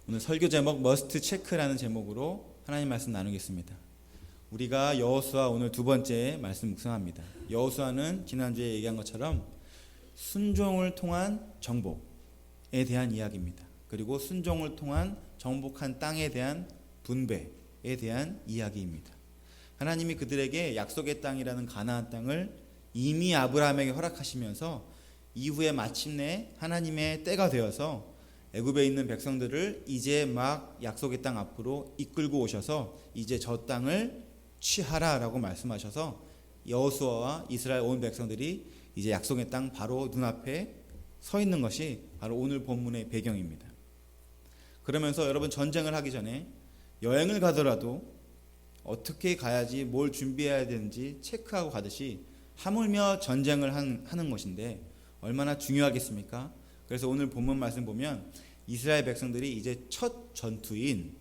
오늘 설교 제목 머스트 체크라는 제목으로 하나님 말씀 나누겠습니다. 우리가 여호수아 오늘 두 번째 말씀 묵상합니다. 여호수아는 지난주에 얘기한 것처럼 순종을 통한 정복에 대한 이야기입니다. 그리고 순종을 통한 정복한 땅에 대한 분배에 대한 이야기입니다. 하나님이 그들에게 약속의 땅이라는 가나안 땅을 이미 아브라함에게 허락하시면서 이후에 마침내 하나님의 때가 되어서 애굽에 있는 백성들을 이제 막 약속의 땅 앞으로 이끌고 오셔서 이제 저 땅을 취하라라고 말씀하셔서 여호수아와 이스라엘 온 백성들이 이제 약속의 땅 바로 눈앞에 서 있는 것이 바로 오늘 본문의 배경입니다. 그러면서 여러분, 전쟁을 하기 전에 여행을 가더라도 어떻게 가야지, 뭘 준비해야 되는지 체크하고 가듯이 하물며 전쟁을 하는 것인데 얼마나 중요하겠습니까? 그래서 오늘 본문 말씀 보면 이스라엘 백성들이 이제 첫 전투인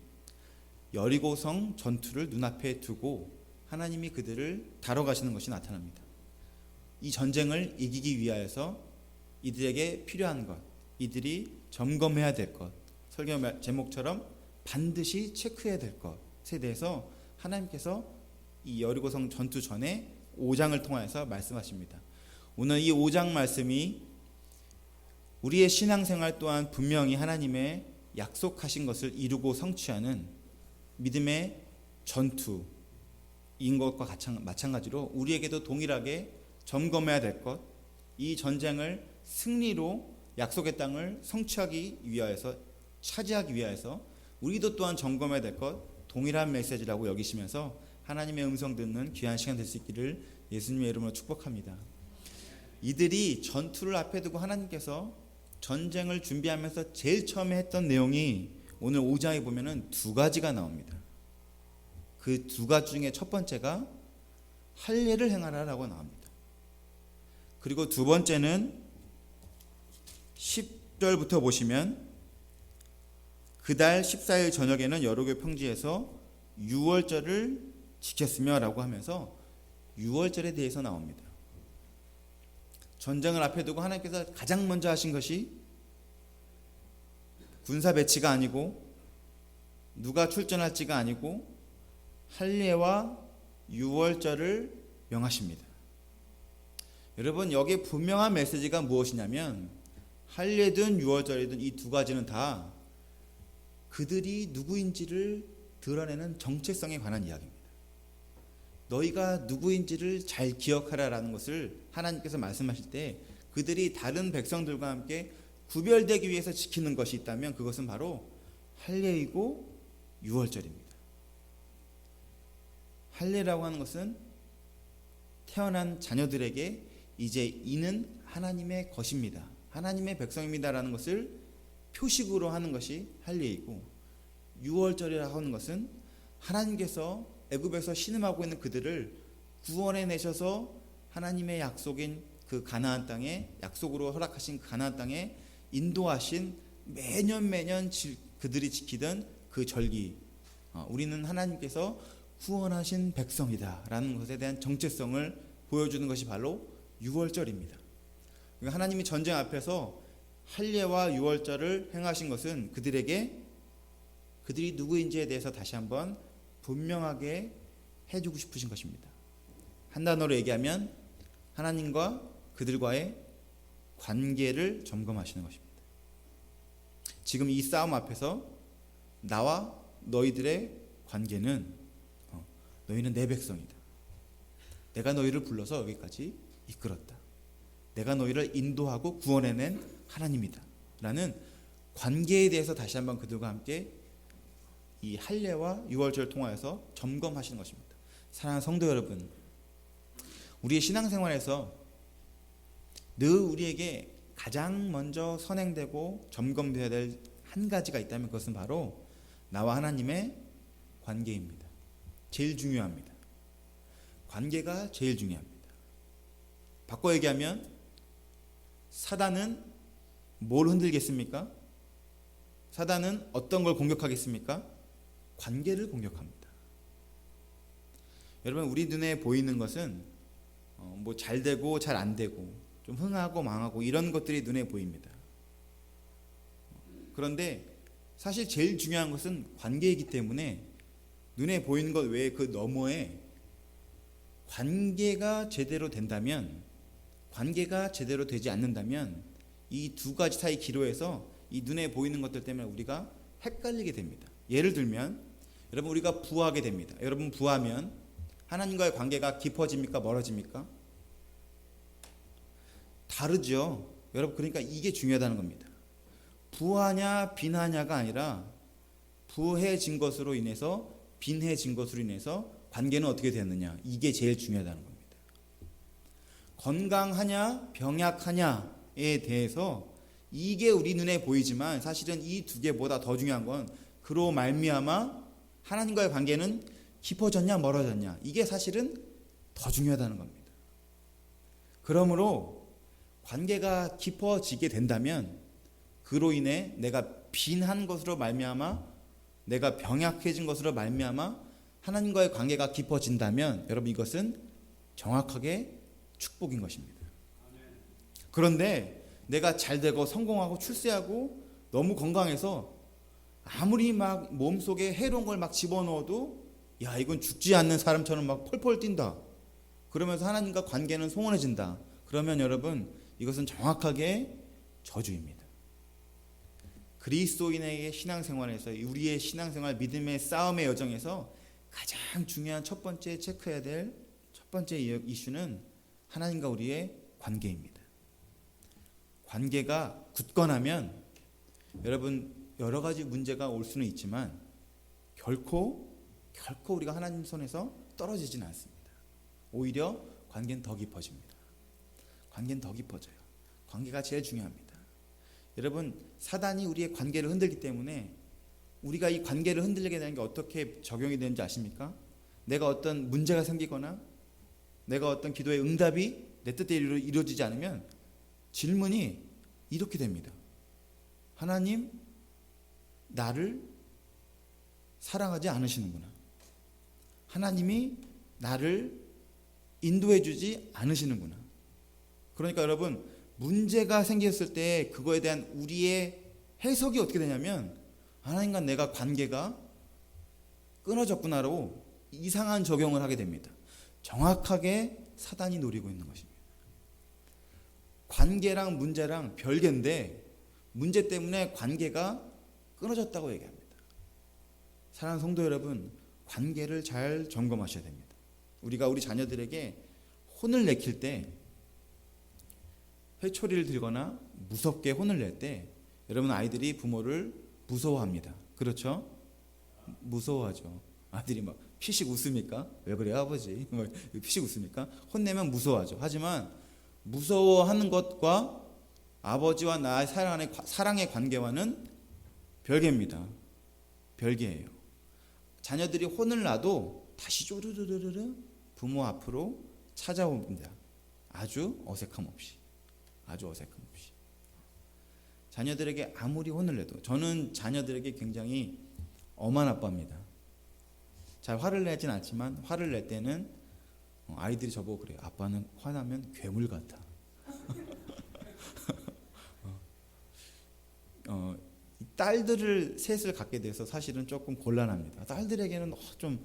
여리고성 전투를 눈앞에 두고 하나님이 그들을 다뤄가시는 것이 나타납니다. 이 전쟁을 이기기 위하여서 이들에게 필요한 것, 이들이 점검해야 될 것, 설교 제목처럼 반드시 체크해야 될 것에 대해서 하나님께서 이 여리고성 전투 전에 5장을 통해서 말씀하십니다. 오늘 이 5장 말씀이 우리의 신앙생활 또한 분명히 하나님의 약속하신 것을 이루고 성취하는 믿음의 전투인 것과 마찬가지로 우리에게도 동일하게 점검해야 될 것, 이 전쟁을 승리로 약속의 땅을 성취하기 위하여서, 차지하기 위하여서 우리도 또한 점검해야 될 것, 동일한 메시지라고 여기시면서 하나님의 음성 듣는 귀한 시간 될 수 있기를 예수님의 이름으로 축복합니다. 이들이 전투를 앞에 두고 하나님께서 전쟁을 준비하면서 제일 처음에 했던 내용이 오늘 5장에 보면은 두 가지가 나옵니다. 그 두 가지 중에 첫 번째가 할례를 행하라라고 나옵니다. 그리고 두 번째는 10절부터 보시면 그달 14일 저녁에는 여호교 평지에서 유월절을 지켰으며 라고 하면서 유월절에 대해서 나옵니다. 전쟁을 앞에 두고 하나님께서 가장 먼저 하신 것이 군사 배치가 아니고 누가 출전할지가 아니고 할례와 유월절을 명하십니다. 여러분, 여기에 분명한 메시지가 무엇이냐면 할례든 유월절이든 이 두 가지는 다 그들이 누구인지를 드러내는 정체성에 관한 이야기입니다. 너희가 누구인지를 잘 기억하라라는 것을 하나님께서 말씀하실 때 그들이 다른 백성들과 함께 구별되기 위해서 지키는 것이 있다면 그것은 바로 할례이고 유월절입니다. 할례라고 하는 것은 태어난 자녀들에게 이제 이는 하나님의 것입니다, 하나님의 백성입니다라는 것을 표식으로 하는 것이 할례이고, 유월절이라고 하는 것은 하나님께서 애굽에서 신음하고 있는 그들을 구원해 내셔서 하나님의 약속인 그 가나안 땅에, 약속으로 허락하신 그 가나안 땅에 인도하신 매년 그들이 지키던 그 절기, 우리는 하나님께서 구원하신 백성이다 라는 것에 대한 정체성을 보여주는 것이 바로 유월절입니다. 그러니까 하나님이 전쟁 앞에서 할례와 유월절을 행하신 것은 그들에게 그들이 누구인지에 대해서 다시 한번 분명하게 해주고 싶으신 것입니다. 한 단어로 얘기하면 하나님과 그들과의 관계를 점검하시는 것입니다. 지금 이 싸움 앞에서 나와 너희들의 관계는 너희는 내 백성이다, 내가 너희를 불러서 여기까지 이끌었다, 내가 너희를 인도하고 구원해낸 하나님이다 라는 관계에 대해서 다시 한번 그들과 함께 이 할례와 유월절을 통하여서 점검하시는 것입니다. 사랑하는 성도 여러분, 우리의 신앙생활에서 늘 우리에게 가장 먼저 선행되고 점검되어야 될 한 가지가 있다면 그것은 바로 나와 하나님의 관계입니다. 제일 중요합니다. 관계가 제일 중요합니다. 바꿔 얘기하면 사단은 뭘 흔들겠습니까? 사단은 어떤 걸 공격하겠습니까? 관계를 공격합니다. 여러분, 우리 눈에 보이는 것은 뭐 잘 되고 잘 안 되고 좀 흥하고 망하고 이런 것들이 눈에 보입니다. 그런데 사실 제일 중요한 것은 관계이기 때문에 눈에 보이는 것 외에 그 너머에 관계가 제대로 된다면, 관계가 제대로 되지 않는다면 이 두 가지 사이 기로에서 이 눈에 보이는 것들 때문에 우리가 헷갈리게 됩니다. 예를 들면 여러분, 우리가 부하게 됩니다. 여러분, 부하면 하나님과의 관계가 깊어집니까? 멀어집니까? 다르죠. 여러분, 그러니까 이게 중요하다는 겁니다. 부하냐 빈하냐가 아니라 부해진 것으로 인해서, 빈해진 것으로 인해서 관계는 어떻게 되느냐, 이게 제일 중요하다는 겁니다. 건강하냐 병약하냐에 대해서 이게 우리 눈에 보이지만 사실은 이 두 개보다 더 중요한 건 그로 말미암아 하나님과의 관계는 깊어졌냐 멀어졌냐, 이게 사실은 더 중요하다는 겁니다. 그러므로 관계가 깊어지게 된다면 그로 인해 내가 빈한 것으로 말미암아, 내가 병약해진 것으로 말미암아 하나님과의 관계가 깊어진다면 여러분, 이것은 정확하게 축복인 것입니다. 그런데 내가 잘되고 성공하고 출세하고 너무 건강해서 아무리 막 몸속에 해로운 걸 막 집어넣어도 야, 이건 죽지 않는 사람처럼 막 펄펄 뛴다, 그러면서 하나님과 관계는 소원해진다, 그러면 여러분, 이것은 정확하게 저주입니다. 그리스도인에게 신앙생활에서, 우리의 신앙생활 믿음의 싸움의 여정에서 가장 중요한 첫 번째 체크해야 될 첫 번째 이슈는 하나님과 우리의 관계입니다. 관계가 굳건하면 여러분, 여러 가지 문제가 올 수는 있지만 결코 우리가 하나님 손에서 떨어지지는 않습니다. 오히려 관계는 더 깊어집니다. 관계는 더 깊어져요. 관계가 제일 중요합니다. 여러분, 사단이 우리의 관계를 흔들기 때문에 우리가 이 관계를 흔들리게 되는 게 어떻게 적용이 되는지 아십니까? 내가 어떤 문제가 생기거나 내가 어떤 기도의 응답이 내 뜻대로 이루어지지 않으면 질문이 이렇게 됩니다. 하나님, 나를 사랑하지 않으시는구나. 하나님이 나를 인도해 주지 않으시는구나. 그러니까 여러분, 문제가 생겼을 때 그거에 대한 우리의 해석이 어떻게 되냐면 하나님과 내가 관계가 끊어졌구나로 이상한 적용을 하게 됩니다. 정확하게 사단이 노리고 있는 것입니다. 관계랑 문제랑 별개인데 문제 때문에 관계가 끊어졌다고 얘기합니다. 사랑하는 성도 여러분, 관계를 잘 점검하셔야 됩니다. 우리가 우리 자녀들에게 혼을 내킬 때, 회초리를 들거나 무섭게 혼을 낼 때 여러분, 아이들이 부모를 무서워합니다. 그렇죠? 무서워하죠. 아들이 막 피식 웃습니까? 왜 그래요 아버지? 피식 웃습니까? 혼내면 무서워하죠. 하지만 무서워하는 것과 아버지와 나의 사랑의 관계와는 별개입니다. 별개예요. 자녀들이 혼을 놔도 다시 쪼르르르르 부모 앞으로 찾아옵니다. 아주 어색함 없이. 자녀들에게 아무리 혼을 내도, 저는 자녀들에게 굉장히 엄한 아빠입니다. 잘 화를 내진 않지만 화를 낼 때는 아이들이 저보고 그래요. 아빠는 화나면 괴물 같아. 딸들을 셋을 갖게 돼서 사실은 조금 곤란합니다. 딸들에게는 좀,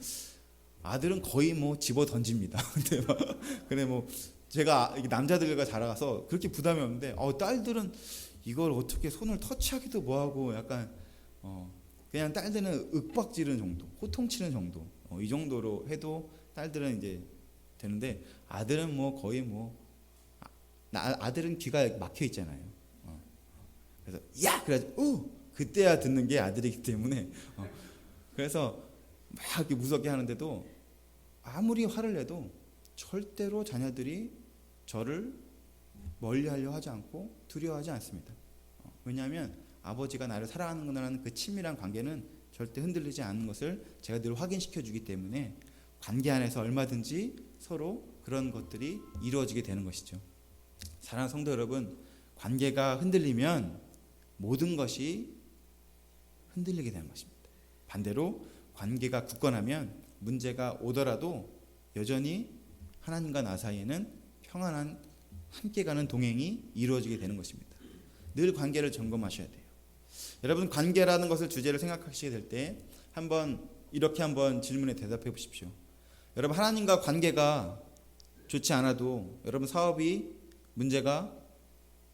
아들은 거의 뭐 집어 던집니다. 근데 그래 뭐 제가 남자들과 자라서 그렇게 부담이 없는데 딸들은 이걸 어떻게 손을 터치하기도 뭐하고 약간 그냥 딸들은 윽박지르는 정도, 호통치는 정도, 이 정도로 해도 딸들은 이제 되는데 아들은 뭐 거의 아들은 귀가 막혀 있잖아요. 그래서 야 그래가지고 그때야 듣는 게 아들이기 때문에 그래서 막 이렇게 무섭게 하는데도 아무리 화를 내도 절대로 자녀들이 저를 멀리하려 하지 않고 두려워하지 않습니다. 왜냐하면 아버지가 나를 사랑하는구나라는 그 친밀한 관계는 절대 흔들리지 않는 것을 제가 늘 확인시켜 주기 때문에 관계 안에서 얼마든지 서로 그런 것들이 이루어지게 되는 것이죠. 사랑하는 성도 여러분, 관계가 흔들리면 모든 것이 흔들리게 되는 것입니다. 반대로 관계가 굳건하면 문제가 오더라도 여전히 하나님과 나 사이에는 평안한 함께 가는 동행이 이루어지게 되는 것입니다. 늘 관계를 점검하셔야 돼요. 여러분 관계라는 것을 주제를 생각하시게 될 때 이렇게 한번 질문에 대답해 보십시오. 여러분 하나님과 관계가 좋지 않아도 여러분 사업이 문제가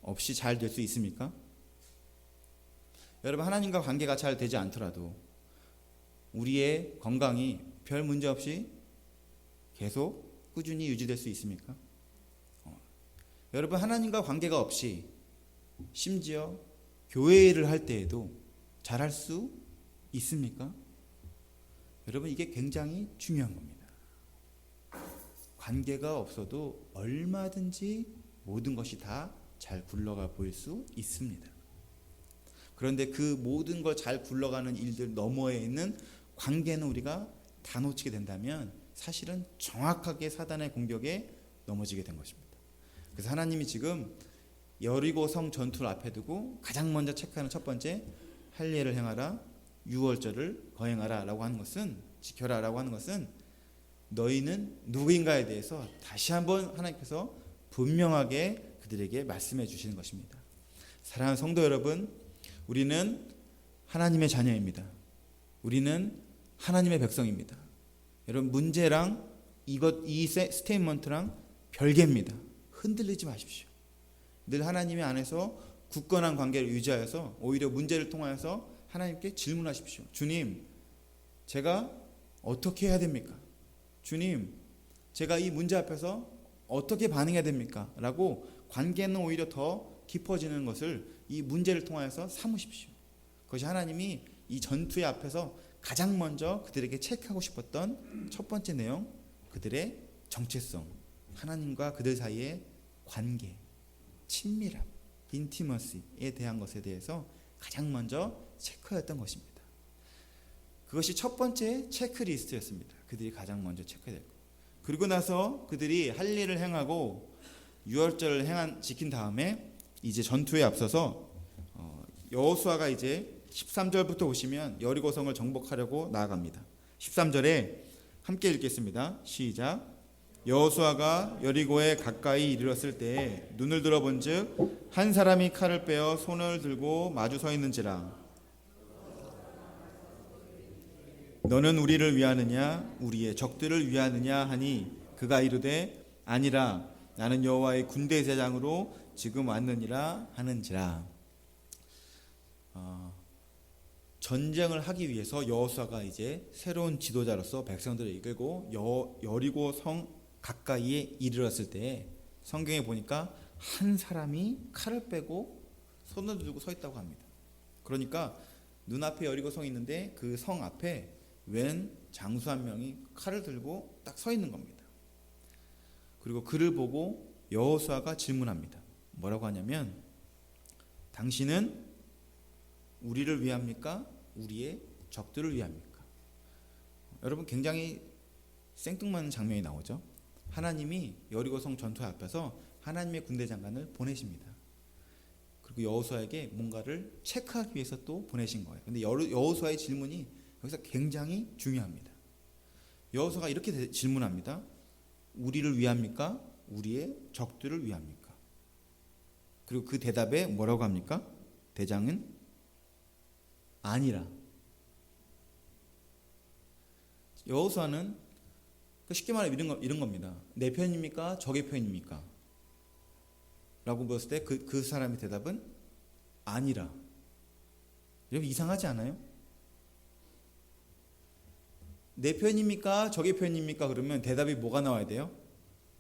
없이 잘 될 수 있습니까? 여러분 하나님과 관계가 잘 되지 않더라도 우리의 건강이 별 문제 없이 계속 꾸준히 유지될 수 있습니까? 여러분 하나님과 관계가 없이 심지어 교회를 할 때에도 잘할 수 있습니까? 여러분 이게 굉장히 중요한 겁니다. 관계가 없어도 얼마든지 모든 것이 다 잘 굴러가 보일 수 있습니다. 그런데 그 모든 걸 잘 굴러가는 일들 너머에 있는 관계는 우리가 다 놓치게 된다면 사실은 정확하게 사단의 공격에 넘어지게 된 것입니다. 그래서 하나님이 지금 여리고 성 전투를 앞에 두고 가장 먼저 체크하는 첫 번째 할례를 행하라, 유월절을 거행하라 라고 하는 것은, 지켜라 라고 하는 것은 너희는 누구인가에 대해서 다시 한번 하나님께서 분명하게 그들에게 말씀해 주시는 것입니다. 사랑하는 성도 여러분, 우리는 하나님의 자녀입니다. 우리는 하나님의 백성입니다. 여러분 문제랑 이 스테이트먼트랑 별개입니다. 흔들리지 마십시오. 늘 하나님의 안에서 굳건한 관계를 유지하여서 오히려 문제를 통하여서 하나님께 질문하십시오. 주님, 제가 어떻게 해야 됩니까? 주님, 제가 이 문제 앞에서 어떻게 반응해야 됩니까? 라고 관계는 오히려 더 깊어지는 것을 이 문제를 통하여서 삼으십시오. 그것이 하나님이 이 전투의 앞에서 가장 먼저 그들에게 체크하고 싶었던 첫 번째 내용, 그들의 정체성, 하나님과 그들 사이의 관계, 친밀함, 인티머시에 대한 것에 대해서 가장 먼저 체크했던 것입니다. 그것이 첫 번째 체크리스트였습니다. 그들이 가장 먼저 체크해야 될 것. 그리고 나서 그들이 할례를 행하고 유월절을 지킨 다음에 이제 전투에 앞서서 여호수아가 이제 13절부터 보시면 여리고성을 정복하려고 나아갑니다. 13절에 함께 읽겠습니다. 시작. 여호수아가 여리고에 가까이 이르렀을 때에 눈을 들어본즉 한 사람이 칼을 빼어 손을 들고 마주 서 있는지라. 너는 우리를 위하느냐 우리의 적들을 위하느냐 하니 그가 이르되 아니라 나는 여호와의 군대 대장으로 지금 왔느니라 하는지라. 전쟁을 하기 위해서 여호수아가 이제 새로운 지도자로서 백성들을 이끌고 여리고 성 가까이에 이르렀을 때 성경에 보니까 한 사람이 칼을 빼고 손을 들고 서 있다고 합니다. 그러니까 눈앞에 여리고 성이 있는데 그 성 앞에 웬 장수 한 명이 칼을 들고 딱 서 있는 겁니다. 그리고 그를 보고 여호수아가 질문합니다. 뭐라고 하냐면 당신은 우리를 위합니까? 우리의 적들을 위합니까? 여러분 굉장히 생뚱맞는 장면이 나오죠. 하나님이 여리고성 전투 앞에서 하나님의 군대 장관을 보내십니다. 그리고 여호수아에게 뭔가를 체크하기 위해서 또 보내신 거예요. 근데 여호수아의 질문이 여기서 굉장히 중요합니다. 여호수아가 이렇게 질문합니다. 우리를 위합니까? 우리의 적들을 위합니까? 그리고 그 대답에 뭐라고 합니까? 대장은 아니라. 여호수아는 쉽게 말해 이런 겁니다. 내 편입니까? 적의 편입니까? 라고 물었을 때 그 사람의 대답은 아니라. 여러분 이상하지 않아요? 내 편입니까? 적의 편입니까? 그러면 대답이 뭐가 나와야 돼요?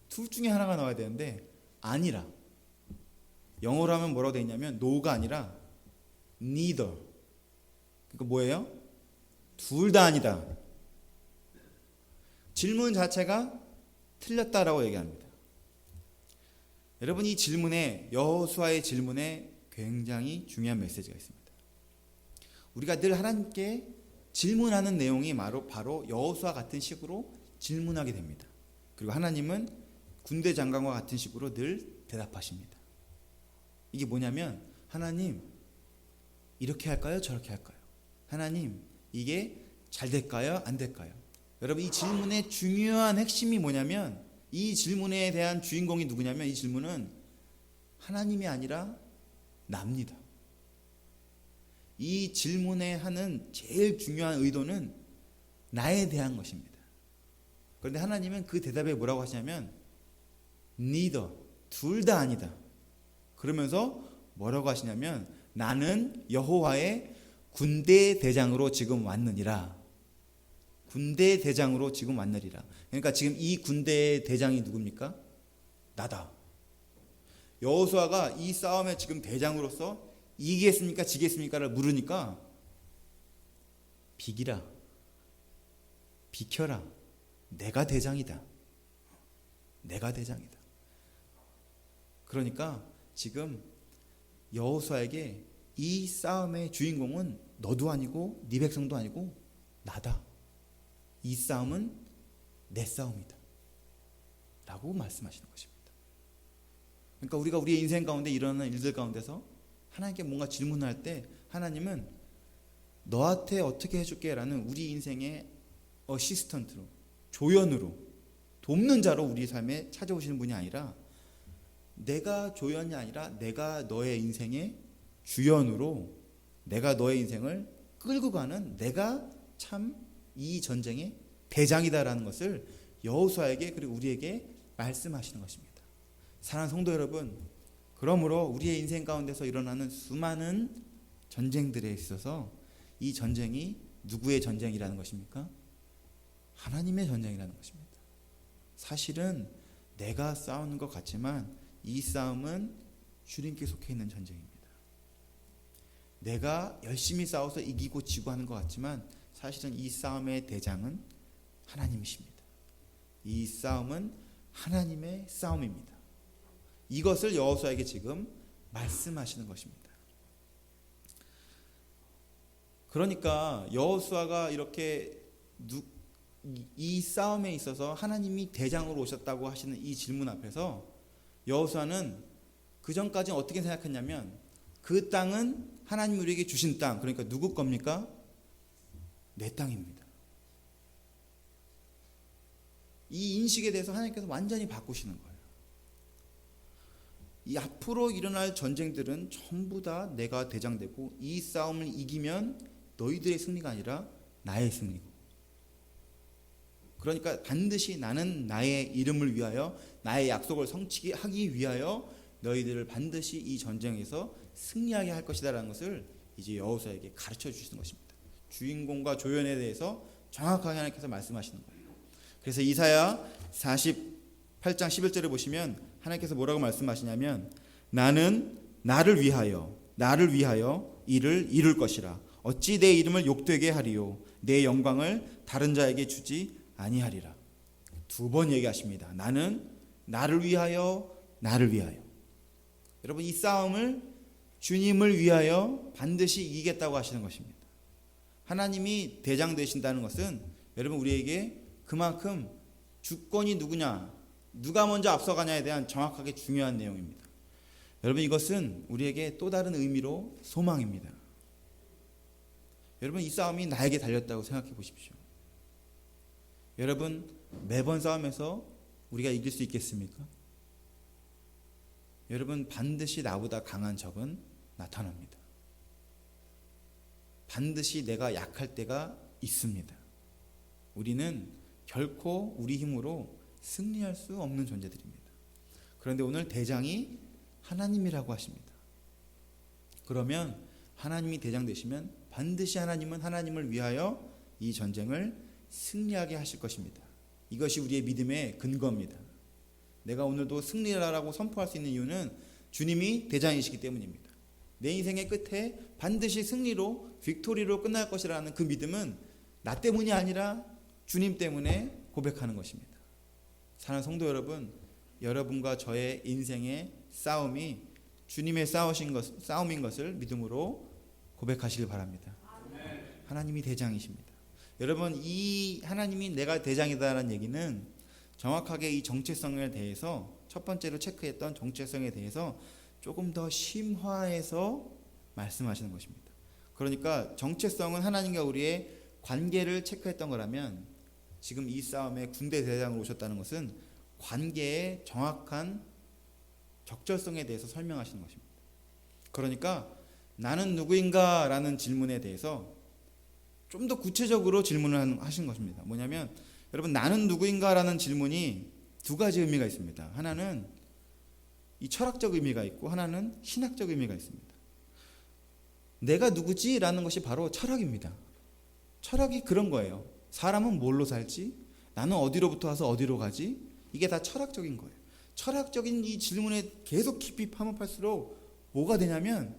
둘 중에 하나가 나와야 되는데 아니라. 영어로 하면 뭐라고 되어 있냐면 no가 아니라 neither. 그러니까 뭐예요? 둘 다 아니다. 질문 자체가 틀렸다라고 얘기합니다. 여러분 이 질문에 여호수아의 질문에 굉장히 중요한 메시지가 있습니다. 우리가 늘 하나님께 질문하는 내용이 바로 여호수아 같은 식으로 질문하게 됩니다. 그리고 하나님은 군대 장관과 같은 식으로 늘 대답하십니다. 이게 뭐냐면 하나님 이렇게 할까요? 저렇게 할까요? 하나님 이게 잘 될까요? 안 될까요? 여러분 이 질문의 중요한 핵심이 뭐냐면 이 질문에 대한 주인공이 누구냐면 이 질문은 하나님이 아니라 납니다. 이 질문에 하는 제일 중요한 의도는 나에 대한 것입니다. 그런데 하나님은 그 대답에 뭐라고 하시냐면 neither, 둘 다 아니다. 그러면서 뭐라고 하시냐면 나는 여호와의 군대 대장으로 지금 왔느니라. 군대 대장으로 지금 왔느니라. 그러니까 지금 이 군대의 대장이 누굽니까? 나다. 여호수아가 이 싸움에 지금 대장으로서 이기겠습니까? 지겠습니까를 물으니까 비기라. 비켜라. 내가 대장이다. 내가 대장이다. 그러니까 지금 여호수아에게 이 싸움의 주인공은 너도 아니고 네 백성도 아니고 나다. 이 싸움은 내 싸움이다. 라고 말씀하시는 것입니다. 그러니까 우리가 우리의 인생 가운데 일어나는 일들 가운데서 하나님께 뭔가 질문할 때 하나님은 너한테 어떻게 해줄게 라는 우리 인생의 어시스턴트로, 조연으로, 돕는 자로 우리 삶에 찾아오시는 분이 아니라 내가 조연이 아니라 내가 너의 인생의 주연으로 내가 너의 인생을 끌고 가는 내가 참 이 전쟁의 대장이다라는 것을 여호수아에게 그리고 우리에게 말씀하시는 것입니다. 사랑하는 성도 여러분, 그러므로 우리의 인생 가운데서 일어나는 수많은 전쟁들에 있어서 이 전쟁이 누구의 전쟁이라는 것입니까? 하나님의 전쟁이라는 것입니다. 사실은 내가 싸우는 것 같지만 이 싸움은 주님께 속해 있는 전쟁입니다. 내가 열심히 싸워서 이기고 지고 하는 것 같지만 사실은 이 싸움의 대장은 하나님이십니다. 이 싸움은 하나님의 싸움입니다. 이것을 여호수아에게 지금 말씀하시는 것입니다. 그러니까 여호수아가 이렇게 이 싸움에 있어서 하나님이 대장으로 오셨다고 하시는 이 질문 앞에서 여호수아는 그 전까지는 어떻게 생각했냐면 그 땅은 하나님이 우리에게 주신 땅, 그러니까 누구 겁니까? 내 땅입니다. 이 인식에 대해서 하나님께서 완전히 바꾸시는 거예요. 이 앞으로 일어날 전쟁들은 전부 다 내가 대장되고 이 싸움을 이기면 너희들의 승리가 아니라 나의 승리고, 그러니까 반드시 나는 나의 이름을 위하여 나의 약속을 성취하기 위하여 너희들을 반드시 이 전쟁에서 승리하게 할 것이다 라는 것을 이제 여호수아에게 가르쳐 주시는 것입니다. 주인공과 조연에 대해서 정확하게 하나님께서 말씀하시는 거예요. 그래서 이사야 48장 11절을 보시면 하나님께서 뭐라고 말씀하시냐면 나는 나를 위하여 이를 이룰 것이라. 어찌 내 이름을 욕되게 하리요 내 영광을 다른 자에게 주지 아니하리라. 두 번 얘기하십니다. 나는 나를 위하여. 여러분, 이 싸움을 주님을 위하여 반드시 이기겠다고 하시는 것입니다. 하나님이 대장 되신다는 것은 여러분 우리에게 그만큼 주권이 누구냐, 누가 먼저 앞서가냐에 대한 정확하게 중요한 내용입니다. 여러분, 이것은 우리에게 또 다른 의미로 소망입니다. 여러분, 이 싸움이 나에게 달렸다고 생각해 보십시오. 여러분, 매번 싸움에서 우리가 이길 수 있겠습니까? 여러분, 반드시 나보다 강한 적은 나타납니다. 반드시 내가 약할 때가 있습니다. 우리는 결코 우리 힘으로 승리할 수 없는 존재들입니다. 그런데 오늘 대장이 하나님이라고 하십니다. 그러면 하나님이 대장 되시면 반드시 하나님은 하나님을 위하여 이 전쟁을 승리하게 하실 것입니다. 이것이 우리의 믿음의 근거입니다. 내가 오늘도 승리라고 선포할 수 있는 이유는 주님이 대장이시기 때문입니다. 내 인생의 끝에 반드시 승리로, 빅토리로 끝날 것이라는 그 믿음은 나 때문이 아니라 주님 때문에 고백하는 것입니다. 사랑하는 성도 여러분, 여러분과 저의 인생의 싸움이 주님의 싸움인 것을 믿음으로 고백하시길 바랍니다. 하나님이 대장이십니다. 여러분, 이 하나님이 내가 대장이다라는 얘기는 정확하게 이 정체성에 대해서 첫 번째로 체크했던 정체성에 대해서 조금 더 심화해서 말씀하시는 것입니다. 그러니까 정체성은 하나님과 우리의 관계를 체크했던 거라면 지금 이 싸움에 군대 대장으로 오셨다는 것은 관계의 정확한 적절성에 대해서 설명하시는 것입니다. 그러니까 나는 누구인가? 라는 질문에 대해서 좀 더 구체적으로 질문을 하신 것입니다. 뭐냐면 여러분, 나는 누구인가? 라는 질문이 두 가지 의미가 있습니다. 하나는 이 철학적 의미가 있고 하나는 신학적 의미가 있습니다. 내가 누구지? 라는 것이 바로 철학입니다. 철학이 그런 거예요. 사람은 뭘로 살지? 나는 어디로부터 와서 어디로 가지? 이게 다 철학적인 거예요. 철학적인 이 질문에 계속 깊이 파묻을수록 뭐가 되냐면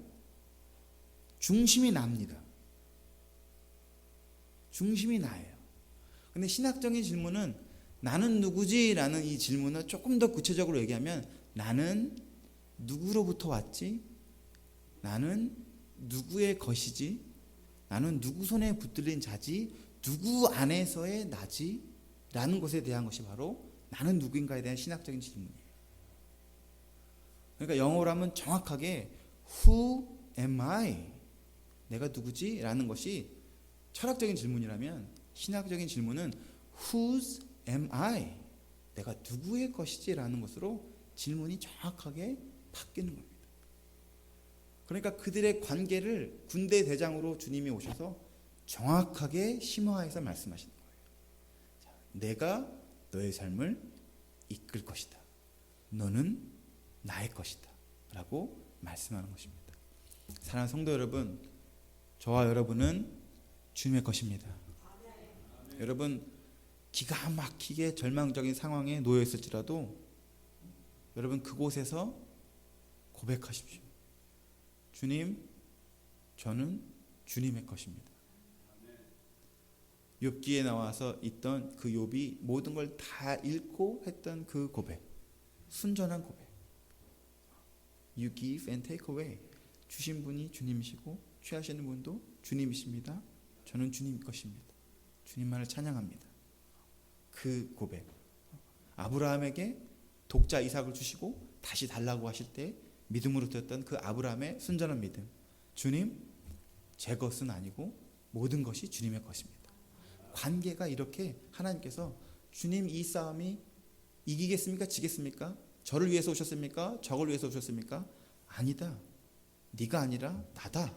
중심이 납니다. 중심이 나예요. 근데 신학적인 질문은 나는 누구지? 라는 이 질문을 조금 더 구체적으로 얘기하면 나는 누구로부터 왔지? 나는 누구의 것이지? 나는 누구 손에 붙들린 자지? 누구 안에서의 나지? 라는 것에 대한 것이 바로 나는 누구인가에 대한 신학적인 질문이에요. 그러니까 영어로 하면 정확하게 Who am I? 내가 누구지? 라는 것이 철학적인 질문이라면 신학적인 질문은 Whose am I? 내가 누구의 것이지? 라는 것으로 질문이 정확하게 바뀌는 겁니다. 그러니까 그들의 관계를 군대 대장으로 주님이 오셔서 정확하게 심화해서 말씀하시는 거예요. 자, 내가 너의 삶을 이끌 것이다. 너는 나의 것이다. 라고 말씀하는 것입니다. 사랑하는 성도 여러분, 저와 여러분은 주님의 것입니다. 여러분, 기가 막히게 절망적인 상황에 놓여 있을지라도 여러분 그곳에서 고백하십시오. 주님, 저는 주님의 것입니다. 욥기에 나와서 있던 그 욥이 모든 걸 다 잃고 했던 그 고백, 순전한 고백. You give and take away. 주신 분이 주님이시고 취하시는 분도 주님이십니다. 저는 주님 것입니다. 주님만을 찬양합니다. 그 고백. 아브라함에게 독자 이삭을 주시고 다시 달라고 하실 때 믿음으로 드렸던 그 아브라함의 순전한 믿음. 주님, 제 것은 아니고 모든 것이 주님의 것입니다. 관계가 이렇게 하나님께서 주님, 이 싸움이 이기겠습니까? 지겠습니까? 저를 위해서 오셨습니까? 저걸 위해서 오셨습니까? 아니다. 네가 아니라 나다.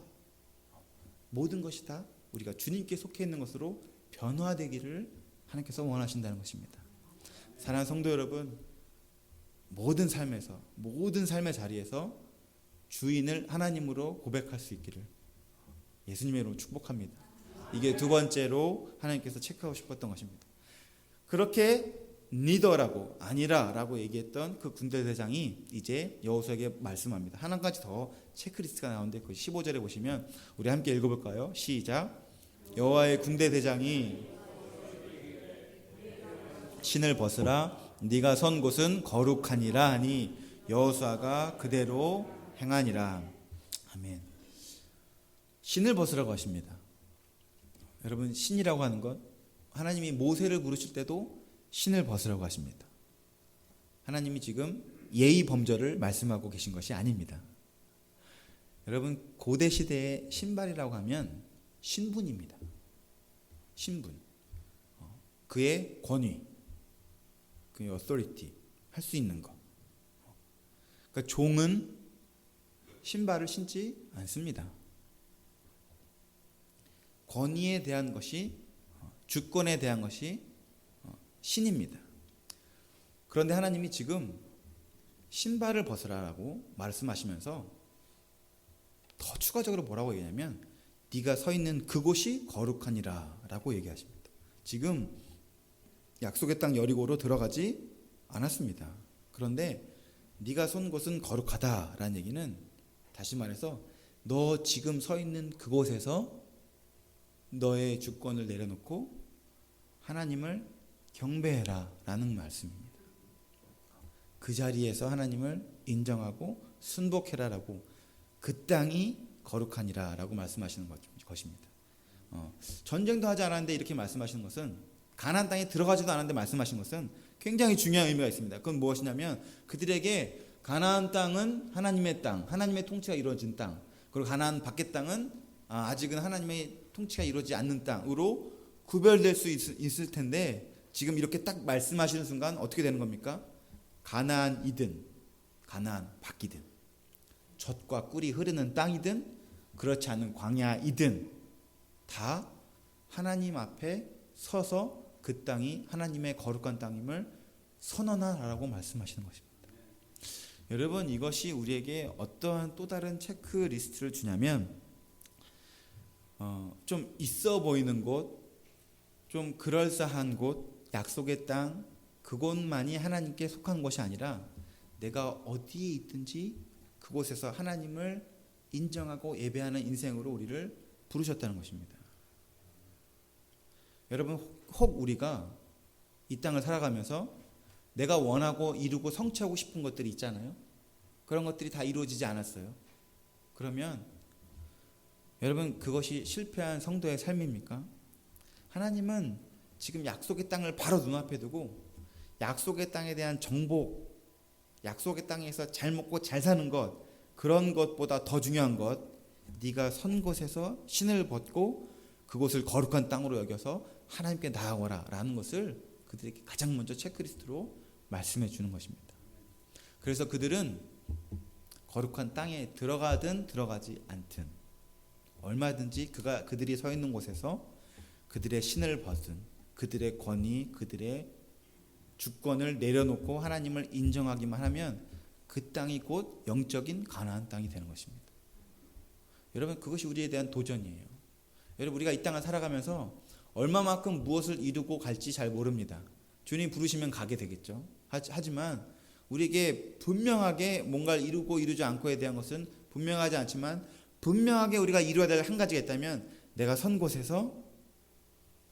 모든 것이 다 우리가 주님께 속해 있는 것으로 변화되기를 하나님께서 원하신다는 것입니다. 사랑하는 성도 여러분, 모든 삶에서, 모든 삶의 자리에서 주인을 하나님으로 고백할 수 있기를 예수님의 이름으로 축복합니다. 이게 두 번째로 하나님께서 체크하고 싶었던 것입니다. 그렇게 리더라고 아니라라고 얘기했던 그 군대 대장이 이제 여호수아에게 말씀합니다. 한 가지 더 체크리스트가 나오는데 그 15절에 보시면 우리 함께 읽어볼까요? 시작. 여호와의 군대 대장이 신을 벗으라. 네가 선 곳은 거룩하니라 하니 여호수아가 그대로 행하니라. 아멘. 신을 벗으라고 하십니다. 여러분, 신이라고 하는 것, 하나님이 모세를 부르실 때도 신을 벗으라고 하십니다. 하나님이 지금 예의 범절을 말씀하고 계신 것이 아닙니다. 여러분, 고대 시대의 신발이라고 하면 신분입니다. 신분, 그의 권위, 그의 authority, 할 수 있는 것. 그러니까 종은 신발을 신지 않습니다. 권위에 대한 것이, 주권에 대한 것이 신입니다. 그런데 하나님이 지금 신발을 벗으라고 말씀하시면서 더 추가적으로 뭐라고 얘기하냐면 네가 서 있는 그곳이 거룩하니라 라고 얘기하십니다. 지금 약속의 땅 여리고로 들어가지 않았습니다. 그런데 네가 선 곳은 거룩하다라는 얘기는 다시 말해서 너 지금 서 있는 그곳에서 너의 주권을 내려놓고 하나님을 경배해라 라는 말씀입니다. 그 자리에서 하나님을 인정하고 순복해라 라고, 그 땅이 거룩하니라 라고 말씀하시는 것입니다. 전쟁도 하지 않았는데 이렇게 말씀하시는 것은, 가나안 땅에 들어가지도 않았는데 말씀하신 것은 굉장히 중요한 의미가 있습니다. 그건 무엇이냐면 그들에게 가나안 땅은 하나님의 땅, 하나님의 통치가 이루어진 땅, 그리고 가나안 밖의 땅은 아직은 하나님의 통치가 이루어지지 않는 땅으로 구별될 수 있을 텐데, 지금 이렇게 딱 말씀하시는 순간 어떻게 되는 겁니까? 가나안이든 가나안 밖이든, 젖과 꿀이 흐르는 땅이든 그렇지 않은 광야이든 다 하나님 앞에 서서 그 땅이 하나님의 거룩한 땅임을 선언하라고 말씀하시는 것입니다. 여러분, 이것이 우리에게 어떠한 또 다른 체크리스트를 주냐면 좀 있어 보이는 곳, 좀 그럴싸한 곳, 약속의 땅, 그곳만이 하나님께 속한 것이 아니라 내가 어디에 있든지 그곳에서 하나님을 인정하고 예배하는 인생으로 우리를 부르셨다는 것입니다. 여러분, 혹 우리가 이 땅을 살아가면서 내가 원하고 이루고 성취하고 싶은 것들이 있잖아요. 그런 것들이 다 이루어지지 않았어요. 그러면 여러분, 그것이 실패한 성도의 삶입니까? 하나님은 지금 약속의 땅을 바로 눈앞에 두고 약속의 땅에 대한 정복, 약속의 땅에서 잘 먹고 잘 사는 것, 그런 것보다 더 중요한 것, 네가 선 곳에서 신을 벗고 그곳을 거룩한 땅으로 여겨서 하나님께 나아오라 라는 것을 그들에게 가장 먼저 체크리스트로 말씀해 주는 것입니다. 그래서 그들은 거룩한 땅에 들어가든 들어가지 않든 얼마든지 그들이 서 있는 곳에서 그들의 신을 벗은 그들의 권위, 그들의 주권을 내려놓고 하나님을 인정하기만 하면 그 땅이 곧 영적인 가나안 땅이 되는 것입니다. 여러분, 그것이 우리에 대한 도전이에요. 여러분, 우리가 이 땅을 살아가면서 얼마만큼 무엇을 이루고 갈지 잘 모릅니다. 주님 부르시면 가게 되겠죠. 하지만 우리에게 분명하게 뭔가를 이루고 이루지 않고에 대한 것은 분명하지 않지만 분명하게 우리가 이루어야 될 한 가지가 있다면 내가 선 곳에서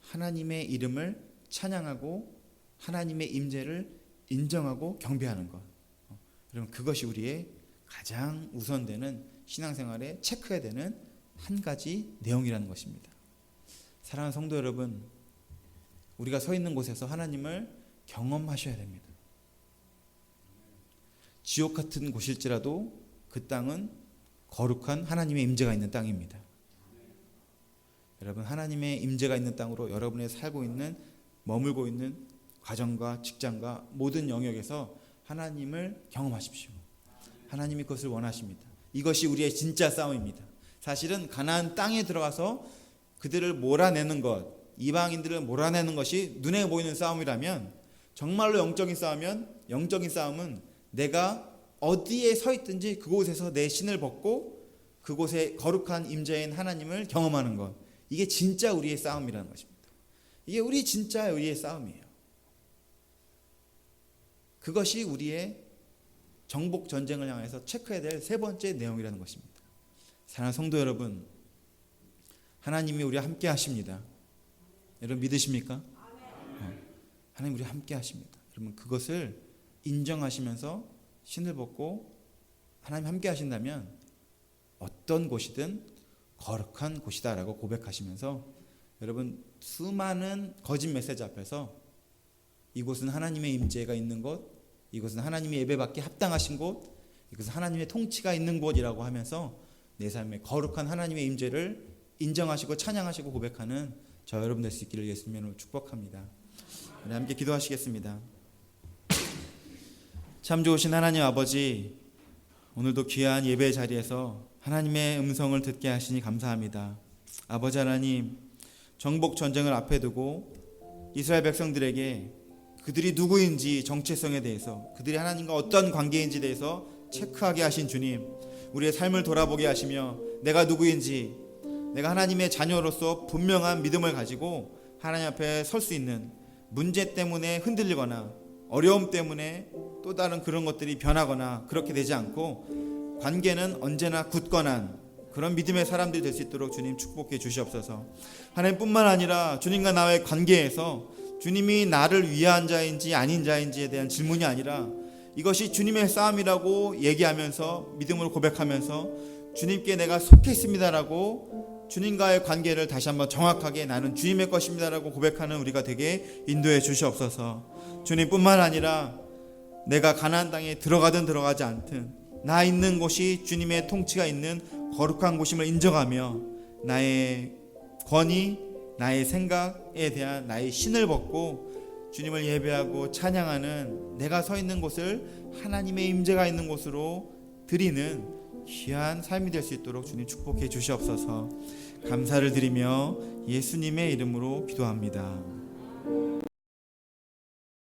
하나님의 이름을 찬양하고 하나님의 임재를 인정하고 경배하는 것. 여러분, 그것이 우리의 가장 우선되는 신앙생활에 체크해야 되는 한 가지 내용이라는 것입니다. 사랑하는 성도 여러분, 우리가 서 있는 곳에서 하나님을 경험하셔야 됩니다. 지옥 같은 곳일지라도 그 땅은 거룩한 하나님의 임재가 있는 땅입니다. 여러분, 하나님의 임재가 있는 땅으로 여러분의 살고 있는, 머물고 있는 가정과 직장과 모든 영역에서 하나님을 경험하십시오. 하나님이 그것을 원하십니다. 이것이 우리의 진짜 싸움입니다. 사실은 가나안 땅에 들어가서 그들을 몰아내는 것, 이방인들을 몰아내는 것이 눈에 보이는 싸움이라면, 정말로 영적인 싸움은 내가 어디에 서 있든지 그곳에서 내 신을 벗고 그곳에 거룩한 임재인 하나님을 경험하는 것, 이게 진짜 우리의 싸움이라는 것입니다. 이게 진짜 우리의 싸움이에요. 그것이 우리의 정복 전쟁을 향해서 체크해야 될 세 번째 내용이라는 것입니다. 사랑하는 성도 여러분, 하나님이 우리와 함께 하십니다. 여러분 믿으십니까? 하나님 우리와 함께 하십니다. 여러분 그것을 인정하시면서 신을 벗고 하나님 함께 하신다면 어떤 곳이든 거룩한 곳이다라고 고백하시면서 여러분 수많은 거짓 메시지 앞에서 이곳은 하나님의 임재가 있는 곳, 이곳은 하나님의 예배받기 합당하신 곳, 이것은 하나님의 통치가 있는 곳이라고 하면서 내 삶에 거룩한 하나님의 임재를 인정하시고 찬양하시고 고백하는 저 여러분 될 수 있기를 예수님의 이름으로 축복합니다. 우리 함께 기도하시겠습니다. 참 좋으신 하나님 아버지, 오늘도 귀한 예배 자리에서 하나님의 음성을 듣게 하시니 감사합니다. 아버지 하나님, 정복 전쟁을 앞에 두고 이스라엘 백성들에게 그들이 누구인지 정체성에 대해서, 그들이 하나님과 어떤 관계인지에 대해서 체크하게 하신 주님, 우리의 삶을 돌아보게 하시며 내가 누구인지, 내가 하나님의 자녀로서 분명한 믿음을 가지고 하나님 앞에 설 수 있는, 문제 때문에 흔들리거나 어려움 때문에 또 다른 그런 것들이 변하거나 그렇게 되지 않고 관계는 언제나 굳건한 그런 믿음의 사람들이 될 수 있도록 주님 축복해 주시옵소서. 하나님뿐만 아니라 주님과 나의 관계에서 주님이 나를 위한 자인지 아닌 자인지에 대한 질문이 아니라 이것이 주님의 싸움이라고 얘기하면서 믿음으로 고백하면서 주님께 내가 속해 있습니다라고 주님과의 관계를 다시 한번 정확하게 나는 주님의 것입니다라고 고백하는 우리가 되게 인도해 주시옵소서. 주님뿐만 아니라 내가 가나안 땅에 들어가든 들어가지 않든 나 있는 곳이 주님의 통치가 있는 거룩한 곳임을 인정하며 나의 권위, 나의 생각에 대한 나의 신을 벗고 주님을 예배하고 찬양하는 내가 서 있는 곳을 하나님의 임재가 있는 곳으로 드리는 귀한 삶이 될 수 있도록 주님 축복해 주시옵소서. 감사를 드리며 예수님의 이름으로 기도합니다.